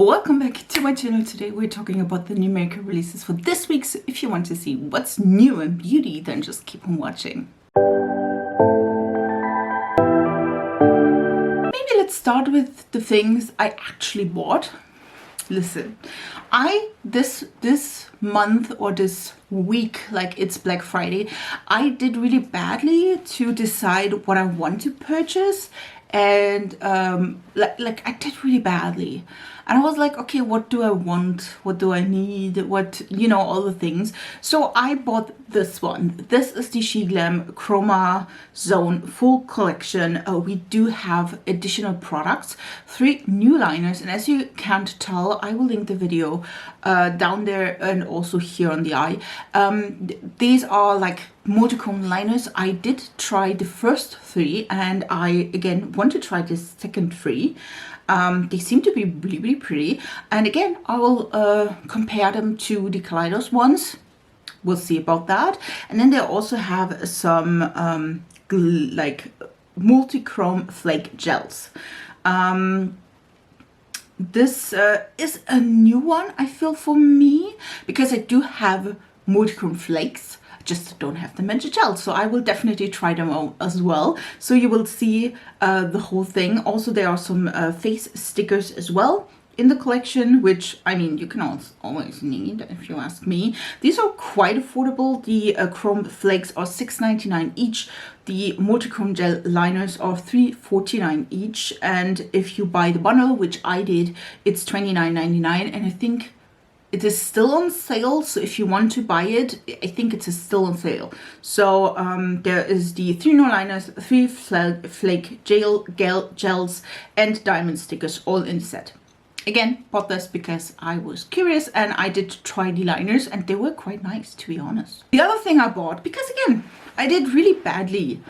Welcome back to my channel. Today we're talking about the new makeup releases for this week, so if you want to see what's new in beauty, then just keep on watching. Maybe let's start with the things I actually bought. Listen, this month or this week, like it's Black Friday, I did really badly to decide what I want to purchase, and like I did really badly. And I was like, okay, what do I want? What do I need? What, you know, all the things. So I bought this one. This is the Sheglam Chroma Zone Full Collection. We do have additional products, 3 new liners. And as you can't tell, I will link the video down there and also here on the eye. These are like multi-chrome liners. I did try the first 3 and I again want to try the second 3. They seem to be really pretty, and again I will compare them to the Kaleidos ones. We'll see about that. And then they also have some like multi-chrome flake gels. This is a new one, I feel, for me, because I do have multi-chrome flakes, just don't have the magic gel, so I will definitely try them out as well, so you will see the whole thing. Also, there are some face stickers as well in the collection, which I mean you can always need if you ask me. These are quite affordable. The Chromaflakes are $6.99 each. The multi-chrome gel liners are $3.49 each, and if you buy the bundle, which I did, it's $29.99, and I think it is still on sale, so if you want to buy it, I think it is still on sale. So there is the 3 new liners, 3 flake gels, and diamond stickers all in the set. Again, bought this because I was curious and I did try the liners and they were quite nice, to be honest. The other thing I bought, because again, I did really badly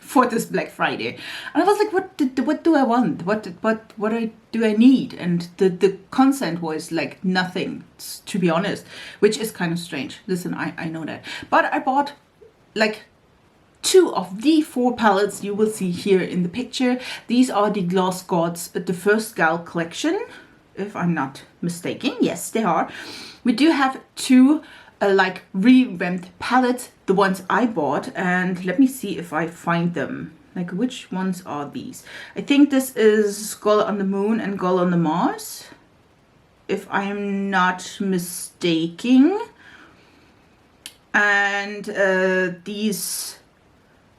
for this Black Friday, and I was like, what do I want? What do I need? And the consent was like nothing, to be honest, which is kind of strange. Listen, I know that, but I bought like 2 of the 4 palettes you will see here in the picture. These are the Gloss Gods, the first Gal collection, if I'm not mistaken. Yes, they are. We do have 2 like revamped palettes, the ones I bought, and let me see if I find them. Like, which ones are these? I think this is Girl on the Moon and Girl on the Mars, if I'm not mistaken. And these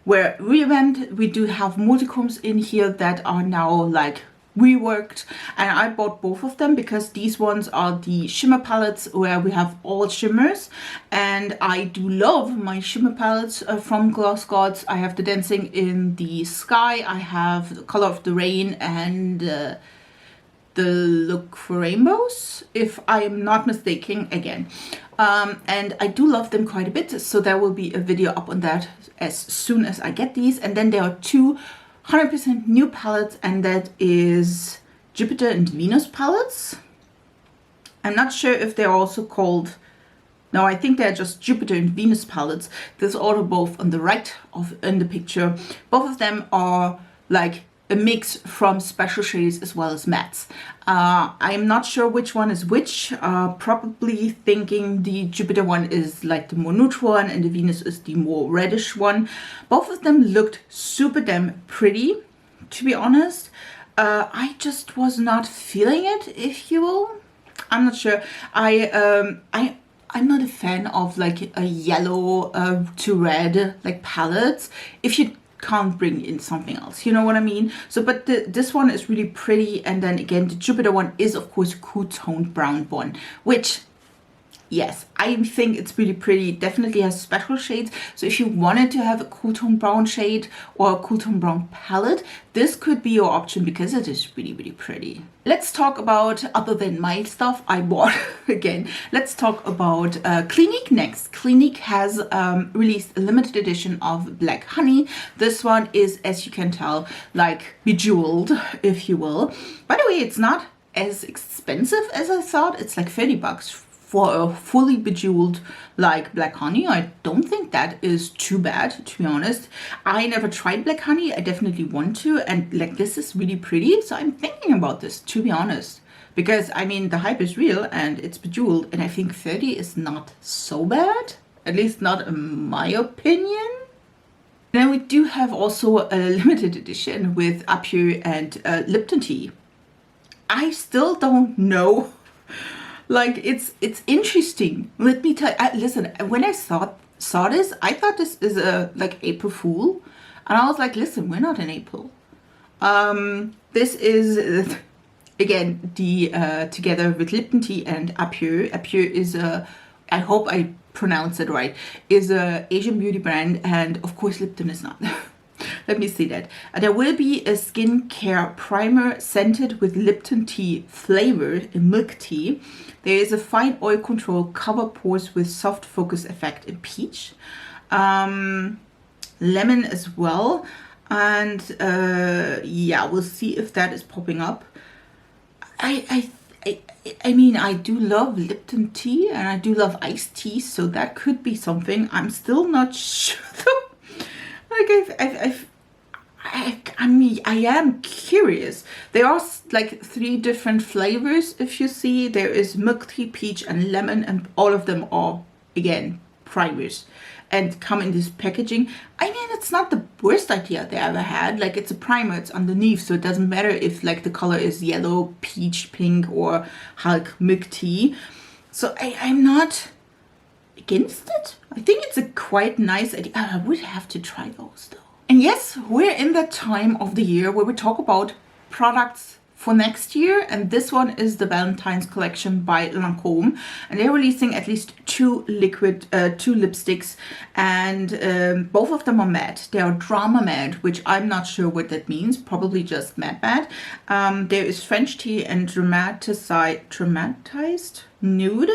were revamped. We do have multichromes in here that are now like reworked, and I bought both of them because these ones are the shimmer palettes where we have all shimmers, and I do love my shimmer palettes from Gloss Gods. I have the Dancing in the Sky, I have the Color of the Rain, and the Look for Rainbows, if I am not mistaken again. And I do love them quite a bit, so there will be a video up on that as soon as I get these. And then there are 2 100% new palettes, and that is Jupiter and Venus palettes. I'm not sure if they're also called, no, I think they're just Jupiter and Venus palettes. There's also both on the right in the picture. Both of them are like a mix from special shades as well as mattes. I'm not sure which one is which, probably thinking the Jupiter one is like the more neutral one and the Venus is the more reddish one. Both of them looked super damn pretty, to be honest. I just was not feeling it, if you will. I'm not sure. I'm not a fan of like a yellow to red like palettes. If you can't bring in something else, you know what I mean? So, but this one is really pretty, and then again the Jupiter one is of course a cool toned brown one, which, yes, I think it's really pretty. Definitely has special shades, so if you wanted to have a cool tone brown shade or a cool tone brown palette, this could be your option because it is really pretty. Let's talk about, other than my stuff I bought again, let's talk about Clinique next. Clinique has released a limited edition of Black Honey. This one is, as you can tell, like bejeweled, if you will. By the way, it's not as expensive as I thought. It's like 30 bucks for a fully bejeweled like Black Honey. I don't think that is too bad, to be honest. I never tried Black Honey. I definitely want to, and like this is really pretty, so I'm thinking about this, to be honest, because I mean the hype is real and it's bejeweled, and I think 30 is not so bad, at least not in my opinion. Then we do have also a limited edition with Pieu and Lipton tea. I still don't know. Like, it's interesting. Let me tell you, listen, when I saw this, I thought this is a like April Fool, and I was like, listen, we're not in April. This is again the together with Lipton tea and Pieu. Pieu is a, I hope I pronounce it right, is a Asian beauty brand, and of course Lipton is not. Let me see that. There will be a skincare primer scented with Lipton tea flavored in milk tea. There is a fine oil control, cover pores with soft focus effect in peach. Lemon as well. And yeah, we'll see if that is popping up. I mean, I do love Lipton tea and I do love iced tea, so that could be something. I'm still not sure though. Like I mean, I am curious. There are like 3 different flavors. If you see, there is milk tea, peach, and lemon, and all of them are again primers and come in this packaging. I mean, it's not the worst idea they ever had. Like, it's a primer, it's underneath, so it doesn't matter if like the color is yellow, peach, pink, or like milk tea. So I'm not against it. I think it's a quite nice idea. I would have to try those though. And yes, we're in that time of the year where we talk about products for next year, and this one is the Valentine's collection by Lancome, and they're releasing at least 2 lipsticks, and both of them are matte. They are drama matte, which I'm not sure what that means, probably just matte. There is French tea and dramatized nude.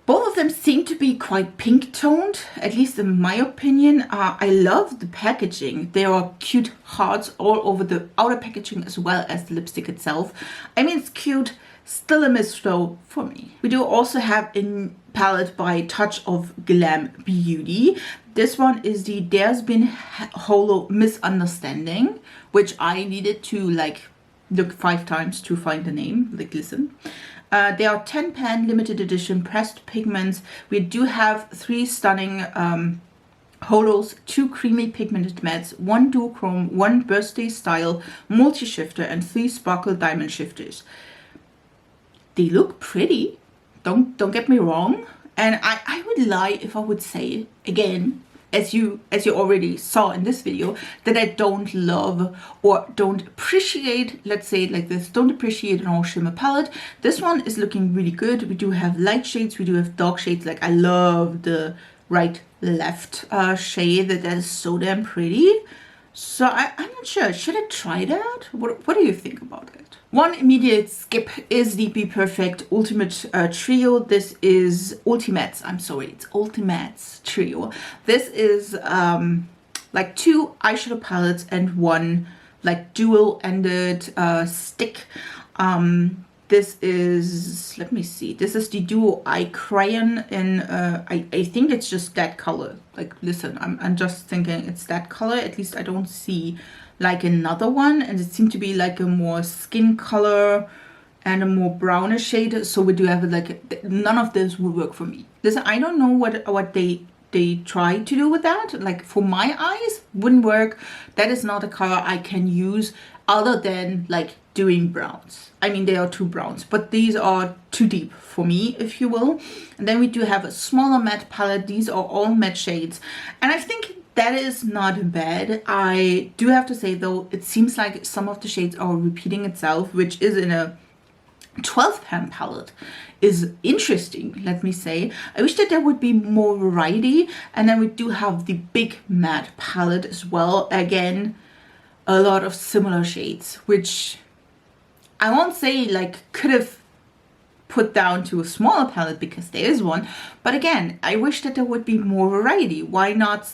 Both of them seem to be quite pink toned, at least in my opinion. I love the packaging. There are cute hearts all over the outer packaging as well as the lipstick itself. I mean, it's cute, still a miss though for me. We do also have a palette by Touch of Glam Beauty. This one is the There's Been Holo Misunderstanding, which I needed to like look 5 times to find the name. Like, listen. There are 10 pan limited edition pressed pigments. We do have 3 stunning holos, 2 creamy pigmented mattes, 1 duochrome, 1 birthday style multi-shifter, and 3 sparkle diamond shifters. They look pretty. Don't get me wrong. And I would lie if I would say again, as you already saw in this video, that I don't love or don't appreciate, let's say it like this, don't appreciate an all shimmer palette. This one is looking really good. We do have light shades, we do have dark shades. Like, I love the right left shade. That is so damn pretty. So I'm not sure, should I try that? What do you think about it? One immediate skip is the BPerfect Ultimate Trio. This is Ultimates, I'm sorry, it's Ultimates Trio. This is like 2 eyeshadow palettes and 1 like dual-ended stick. This is, let me see, this is the Duo Eye Crayon in, I think it's just that color. Like, listen, I'm just thinking it's that color. At least I don't see like another one, and it seemed to be like a more skin color and a more brownish shade. So we do have like, none of this will work for me. Listen, I don't know what they try to do with that. Like, for my eyes, wouldn't work. That is not a color I can use other than like doing browns. I mean, they are 2 browns, but these are too deep for me, if you will. And then we do have a smaller matte palette. These are all matte shades, and I think that is not bad. I do have to say though, it seems like some of the shades are repeating itself, which is in a 12 pan palette is interesting, let me say. I wish that there would be more variety. And then we do have the big matte palette as well. Again, a lot of similar shades, which I won't say like could have put down to a smaller palette, because there is one. But again, I wish that there would be more variety. Why not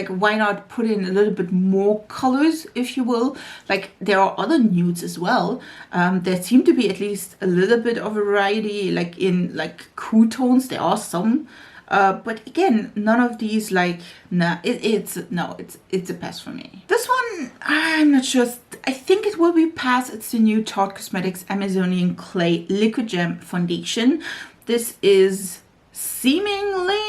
why not put in a little bit more colors, if you will? Like, there are other nudes as well. There seem to be at least a little bit of variety, like in like cool tones. There are some But again, none of these, like, nah, it's a pass for me. This one, I'm not sure. I think it will be pass. It's the new Tarte Cosmetics Amazonian Clay Liquid Gem Foundation. This is seemingly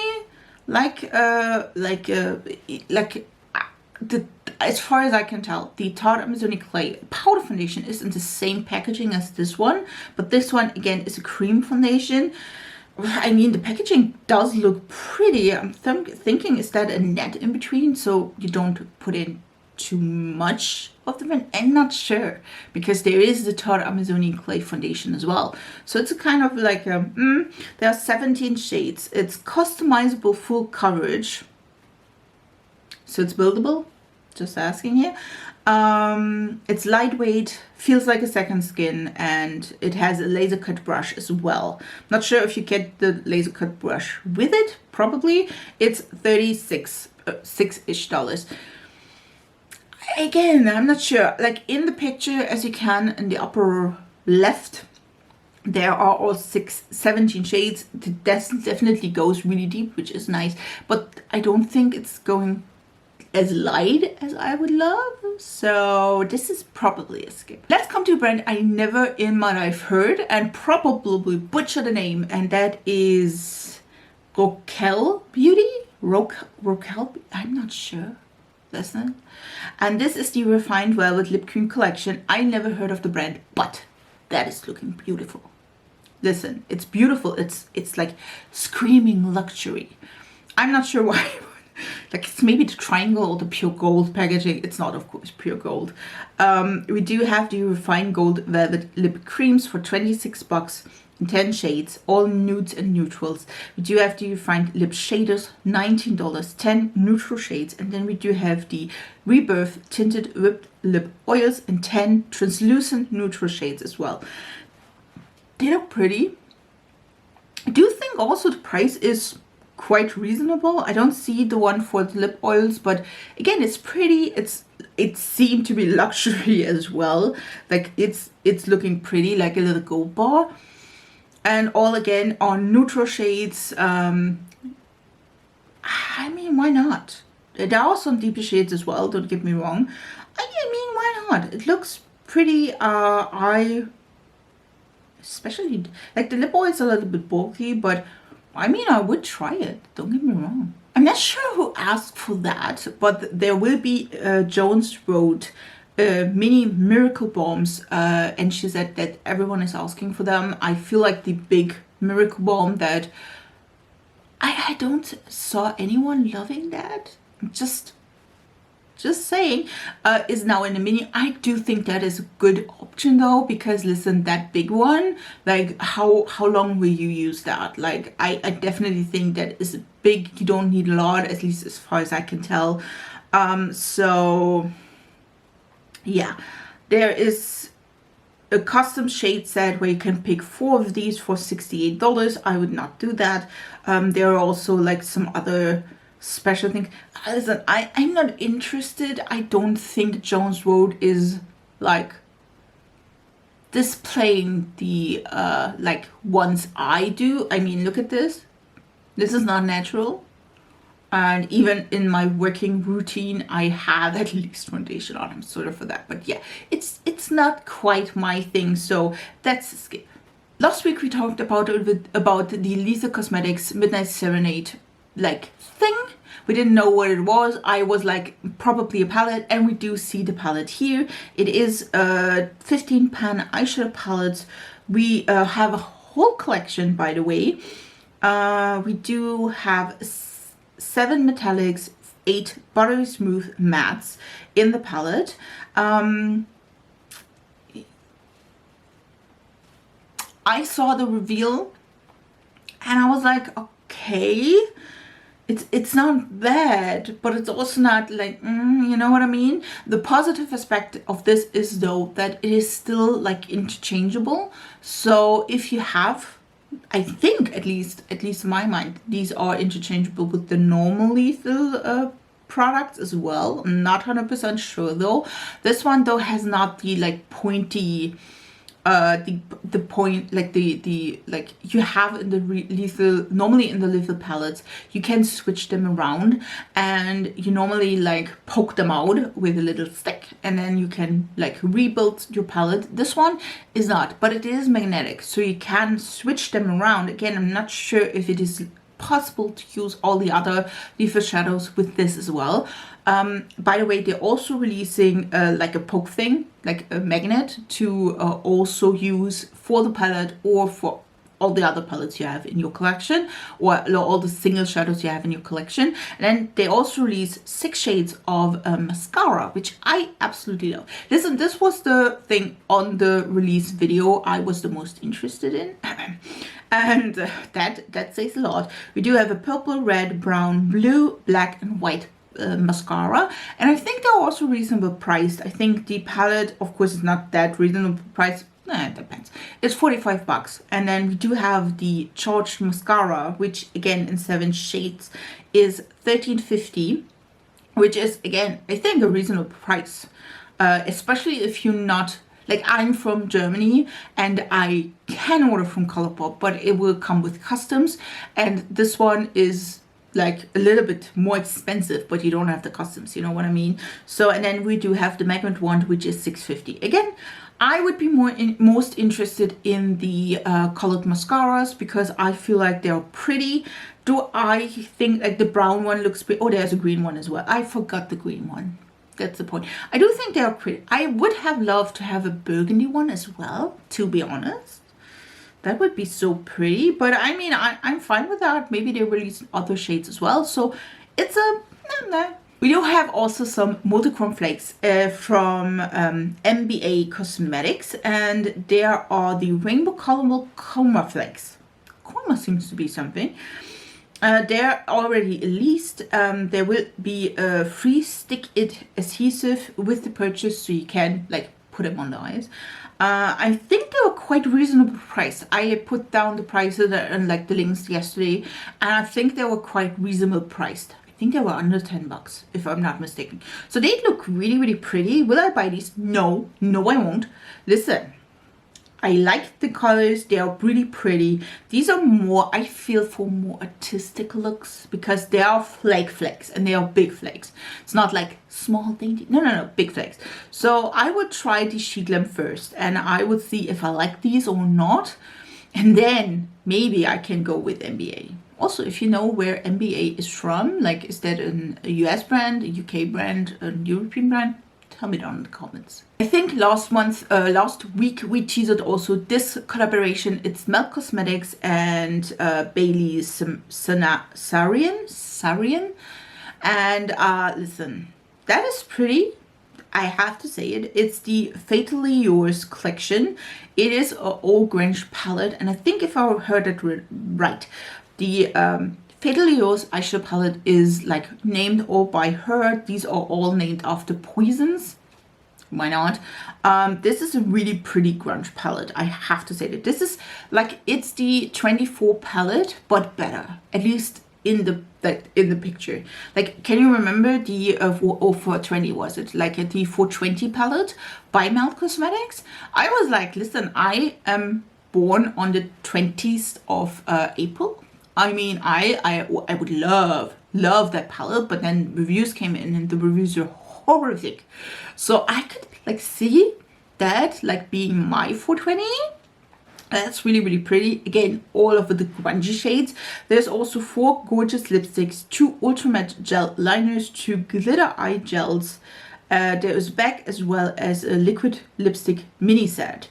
as far as I can tell, the Tarte Amazonian Clay powder foundation is in the same packaging as this one, but this one again is a cream foundation. I mean, the packaging does look pretty. I'm thinking, is that a net in between so you don't put in too much of them? I'm not sure, because there is the Tarte Amazonian Clay foundation as well. So it's a kind of like there are 17 shades. It's customizable full coverage, so it's buildable. Just asking here. It's lightweight, feels like a second skin, and it has a laser cut brush as well. Not sure if you get the laser cut brush with it. Probably. It's $36-ish. Again, I'm not sure. Like in the picture, as you can in the upper left, there are all 17 shades. It definitely goes really deep, which is nice, but I don't think it's going as light as I would love, so this is probably a skip. Let's come to a brand I never in my life heard and probably butcher the name, and that is Rokael Beauty. Rokael, I'm not sure. Listen, and this is the Refined Velvet Lip Cream Collection. I never heard of the brand, but that is looking beautiful. Listen, it's beautiful. It's like screaming luxury. I'm not sure why. Like, it's maybe the triangle or the pure gold packaging. It's not, of course, pure gold. We do have the Refined Gold Velvet Lip Creams for $26 in 10 shades, all nudes and neutrals. We do have the Refined Lip Shaders, $19, 10 neutral shades. And then we do have the Rebirth Tinted Whipped Lip Oils in 10 translucent neutral shades as well. They look pretty. I do think also the price is quite reasonable. I don't see the one for the lip oils, but again, it's pretty. It seemed to be luxury as well. Like it's looking pretty, like a little gold bar, and all again on neutral shades. I mean, why not? There are some deeper shades as well, don't get me wrong. I mean, why not? It looks pretty. Especially like the lip oil is a little bit bulky, but I mean, I would try it, don't get me wrong. I'm not sure who asked for that, but there will be Jones wrote mini miracle balms, and she said that everyone is asking for them. I feel like the big miracle balm that I don't saw anyone loving that. Just saying, is now in a mini. I do think that is a good option though, because listen, that big one, like how long will you use that? Like I definitely think that is big. You don't need a lot, at least as far as I can tell. So yeah, there is a custom shade set where you can pick 4 of these for $68. I would not do that. There are also like some other special thing. Listen, I'm not interested. I don't think Jones Road is like displaying the like ones I do. I mean, look at this. This is not natural. And even in my working routine, I have at least foundation on. I'm sort of for that. But yeah, it's not quite my thing. So that's a skip. Last week we talked about the Lisa Cosmetics Midnight Serenade like thing. We didn't know what it was. I was like, probably a palette, and we do see the palette here. It is a 15 pan eyeshadow palette. We have a whole collection, by the way. We do have 7 metallics, 8 buttery smooth mattes in the palette. I saw the reveal and I was like, okay, it's not bad, but it's also not like, you know what I mean? The positive aspect of this is though that it is still like interchangeable. So if you have, I think at least in my mind, these are interchangeable with the normal lethal products as well. I'm not 100% sure though. This one though has not the like pointy the point, like the like you have in the lethal, normally in the lethal palettes, you can switch them around, and you normally like poke them out with a little stick, and then you can like rebuild your palette. This one is not, but it is magnetic, so you can switch them around. Again, I'm not sure if it is possible to use all the other lethal shadows with this as well. By the way, they're also releasing like a poke thing, like a magnet to also use for the palette or for all the other palettes you have in your collection, or all the single shadows you have in your collection. And then they also release 6 shades of mascara, which I absolutely love. Listen, this was the thing on the release video I was the most interested in. And that says a lot. We do have a purple, red, brown, blue, black, and white mascara, and I think they're also reasonable priced. I think the palette, of course, is not that reasonable priced. It depends. It's 45 bucks. And then we do have the charged mascara, which again in 7 shades is $13.50, which is again I think a reasonable price, especially if you're not, like, I'm from Germany and I can order from Colourpop, but it will come with customs, and this one is like a little bit more expensive, but you don't have the customs, you know what I mean? So, and then we do have the magnet wand, which is $6.50. Again, I would be most interested in the colored mascaras because I feel like they're pretty. Do I think like the brown one looks pretty? Oh, there's a green one as well. I forgot the green one. That's the point. I do think they're pretty. I would have loved to have a burgundy one as well, to be honest. That would be so pretty, but I mean, I'm fine with that. Maybe they release other shades as well. So it's a, nah. We do have also some multi-chrome flakes from MBA Cosmetics, and there are the rainbow colorful Chromaflakes. Chroma seems to be something. They're already released. There will be a free stick it adhesive with the purchase, so you can like put them on the eyes. I think they were quite reasonable price. I put down the prices and like the links yesterday, and I think they were quite reasonable priced. I think they were under 10 bucks, if I'm not mistaken. So they look really, really pretty. Will I buy these? No, I won't. Listen, I like the colors. They are really pretty. These are more, I feel, for more artistic looks because they are flakes and they are big flakes. It's not like small dainty. No, big flakes. So I would try the Sheglam first and I would see if I like these or not. And then maybe I can go with MBA. Also, if you know where MBA is from, like is that a US brand, a UK brand, a European brand? Tell me down in the comments. I think last week we teased also this collaboration. It's Milk Cosmetics and Bailey's Sarian. And listen, that is pretty. I have to say it. It's the Fatally Yours collection. It is an all Grinch palette, and I think if I heard it right, the Fatally Yours eyeshadow palette is like named all by her. These are all named after poisons. Why not? This is a really pretty grunge palette. I have to say that this is like, it's the 24 palette, but better. At least in the picture. Like, can you remember the 420 was it? Like the 420 palette by Milk Cosmetics? I was like, listen, I am born on the 20th of April. I mean, I would love that palette, but then reviews came in and the reviews are horrific. So I could like see that like being my 420. That's really, really pretty. Again, all of the grungy shades. There's also 4 gorgeous lipsticks, 2 ultra matte gel liners, 2 glitter eye gels. There is back as well as a liquid lipstick mini set.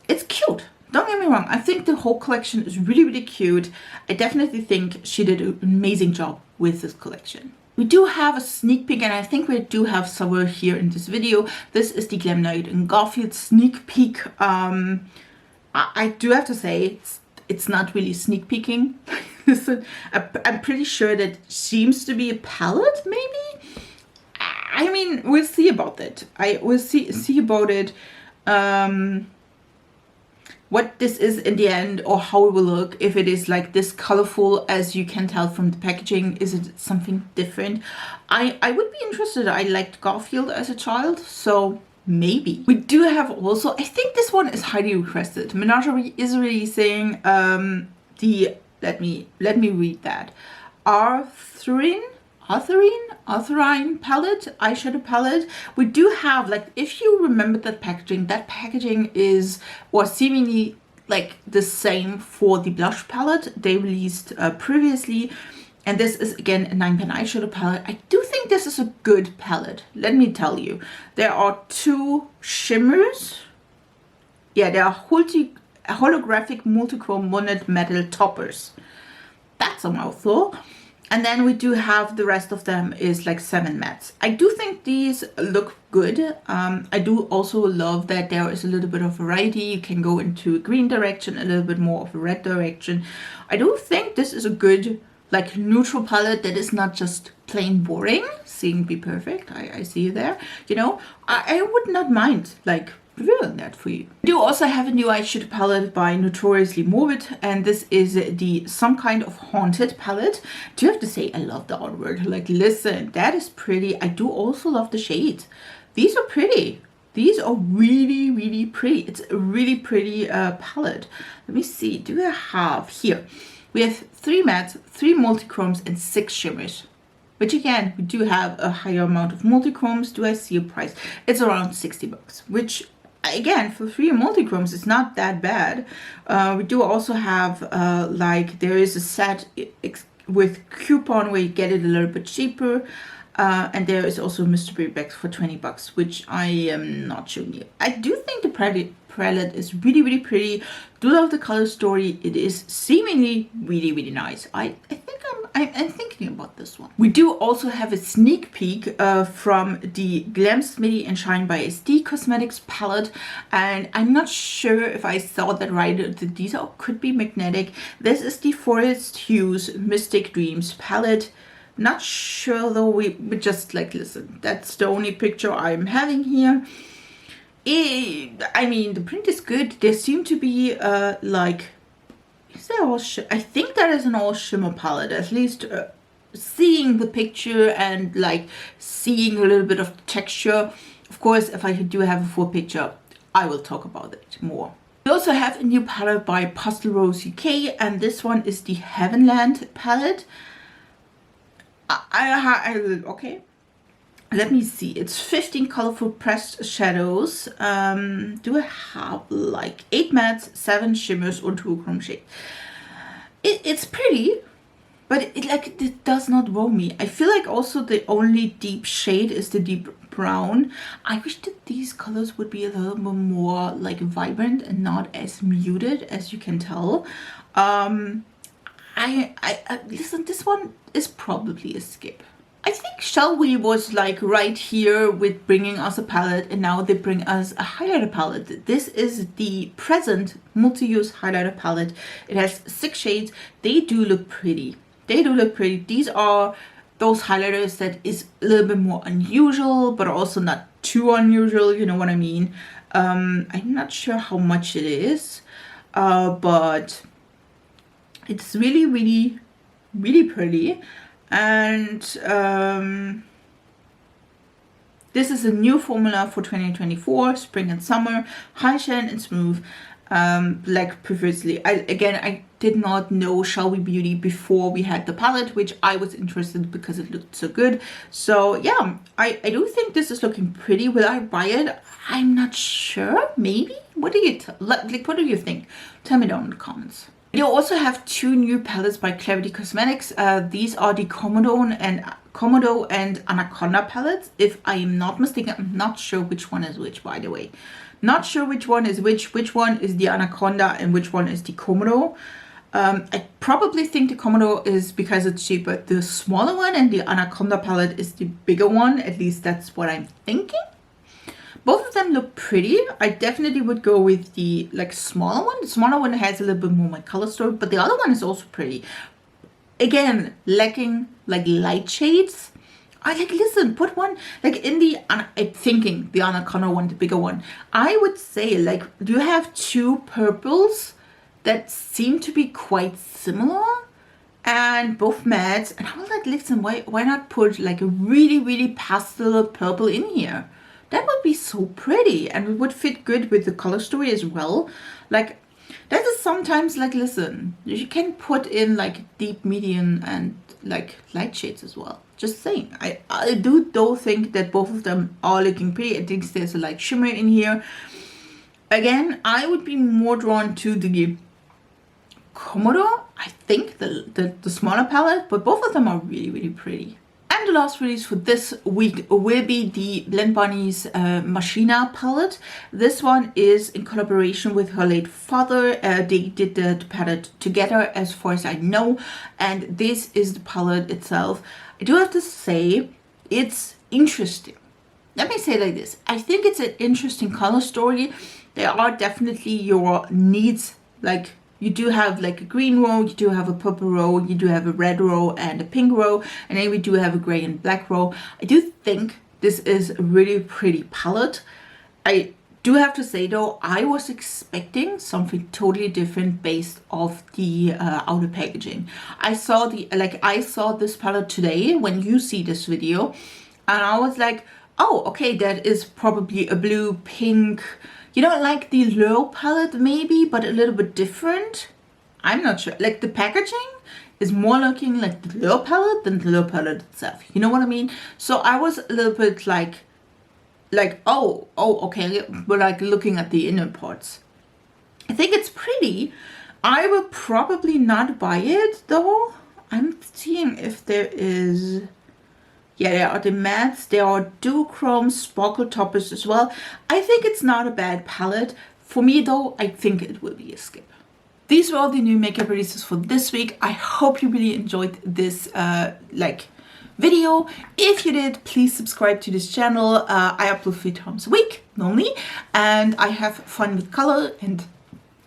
It's cute. Don't get me wrong, I think the whole collection is really, really cute. I definitely think she did an amazing job with this collection. We do have a sneak peek, and I think we do have somewhere here in this video. This is the Glamlite and Garfield sneak peek. I do have to say, it's not really sneak peeking. Listen, I'm pretty sure that seems to be a palette, maybe? I mean, we'll see about that. We'll see about it. What this is in the end, or how it will look, if it is like this colorful as you can tell from the packaging. Is it something different? I would be interested. I liked Garfield as a child, so maybe. We do have also, I think this one is highly requested. Menagerie is releasing let me read that. Arthurine palette, eyeshadow palette. We do have, like, if you remember that packaging is, or seemingly like the same for the blush palette they released previously. And this is again a 9-pan eyeshadow palette. I do think this is a good palette, let me tell you. There are 2 shimmers. Yeah, there are holographic multichrome monet metal toppers. That's a mouthful. And then we do have the rest of them is like 7 mattes. I do think these look good. I do also love that there is a little bit of variety. You can go into a green direction, a little bit more of a red direction. I do think this is a good, like, neutral palette that is not just plain boring. Seeing BPerfect, I see you there. You know, I would not mind, like, revealing that for you. We do also have a new eyeshadow palette by Notoriously Morbid, and this is the Some Kind of Haunted palette. Do you have to say, I love the artwork. Like, listen, that is pretty. I do also love the shades. These are pretty. These are really, really pretty. It's a really pretty palette. Let me see. Do we have here? We have 3 mattes, 3 multichromes, and 6 shimmers. Which again, we do have a higher amount of multichromes. Do I see a price? It's around 60 bucks, which again, for 3 multichromes, it's not that bad. We do also have, like, there is a set with coupon where you get it a little bit cheaper. And there is also a mystery box for 20 bucks, which I am not showing you. I do think the palette is really, really pretty. Do love the color story. It is seemingly really, really nice. I think I'm thinking about this one. We do also have a sneak peek from the Glam Smitty and Shine by SD Cosmetics palette, and I'm not sure if I saw that right. These could be magnetic. This is the Forest Hues Mystic Dreams palette. Not sure though. We just, like, listen, that's the only picture I'm having here. I mean, the print is good. There seem to be like, is there all I think that is an all shimmer palette, at least seeing the picture and like seeing a little bit of the texture. Of course, if I do have a full picture, I will talk about it more. We also have a new palette by Pastel Rose UK, and this one is the Heavenland palette. Okay. Let me see. It's 15 colorful pressed shadows. Do I have like 8 mattes, 7 shimmers, or 2 chrome shades? It's pretty, but it does not wow me. I feel like also the only deep shade is the deep brown. I wish that these colors would be a little bit more like vibrant and not as muted, as you can tell. Listen, this one is probably a skip. I think Shall We was like right here with bringing us a palette, and now they bring us a highlighter palette. This is the Present multi-use highlighter palette. It has 6 shades. They do look pretty. They do look pretty. These are those highlighters that is a little bit more unusual, but also not too unusual, you know what I mean. I'm not sure how much it is, but it's really, really, really pretty. And this is a new formula for 2024, spring and summer, high shine and smooth, like previously. I did not know Shall We Beauty before we had the palette, which I was interested because it looked so good. So yeah, I do think this is looking pretty. Will I buy it? I'm not sure. Maybe. What do you what do you think? Tell me down in the comments. You also have 2 new palettes by Klarity Cosmetics. These are the Komodo and Anaconda palettes. If I am not mistaken, I'm not sure which one is which, by the way. Not sure which one is which one is the Anaconda and which one is the Komodo. I probably think the Komodo is because it's cheaper, the smaller one, and the Anaconda palette is the bigger one. At least that's what I'm thinking. Both of them look pretty. I definitely would go with the like smaller one. The smaller one has a little bit more my color story, but the other one is also pretty. Again, lacking like light shades. I like, listen, put one like in the, I'm thinking the Anaconda one, the bigger one. I would say like, do you have 2 purples that seem to be quite similar? And both mattes. And I was like, listen, why not put like a really, really pastel purple in here? That would be so pretty, and it would fit good with the color story as well. Like, that is sometimes like, listen, you can put in like deep, medium, and like light shades as well. Just saying. I do though think that both of them are looking pretty. I think there's a light shimmer in here. Again, I would be more drawn to the Komodo, I think, the smaller palette, but both of them are really, really pretty. And the last release for this week will be the Blend Bunny's Machina palette. This one is in collaboration with her late father. They did the palette together as far as I know. And this is the palette itself. I do have to say, it's interesting. Let me say it like this. I think it's an interesting color story. There are definitely your needs, like you do have like a green row, you do have a purple row, you do have a red row and a pink row, and then we do have a gray and black row. I do think this is a really pretty palette. I do have to say though, I was expecting something totally different based off the outer packaging. I saw this palette today when you see this video, and I was like, oh, okay, that is probably a blue, pink, you know, like the Lure palette maybe, but a little bit different. I'm not sure. Like the packaging is more looking like the Lure palette than the Lure palette itself. You know what I mean? So I was a little bit like, oh, okay, but like looking at the inner parts. I think it's pretty. I will probably not buy it though. I'm seeing if there is... Yeah, there are the mattes, there are duochrome sparkle toppers as well. I think it's not a bad palette. For me though, I think it will be a skip. These were all the new makeup releases for this week. I hope you really enjoyed this video. If you did, please subscribe to this channel. I upload 3 times a week normally, and I have fun with color and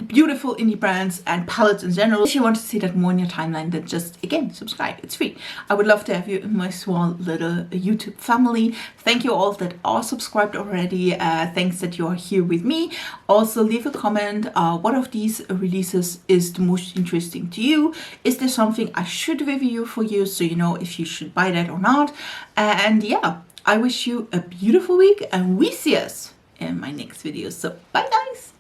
beautiful indie brands and palettes in general. If you want to see that more in your timeline, then just again subscribe. It's free. I would love to have you in my small little YouTube family. Thank you all that are subscribed already. Thanks that you are here with me. Also leave a comment. What of these releases is the most interesting to you? Is there something I should review for you so you know if you should buy that or not? And yeah, I wish you a beautiful week, and we see us in my next video. So bye guys.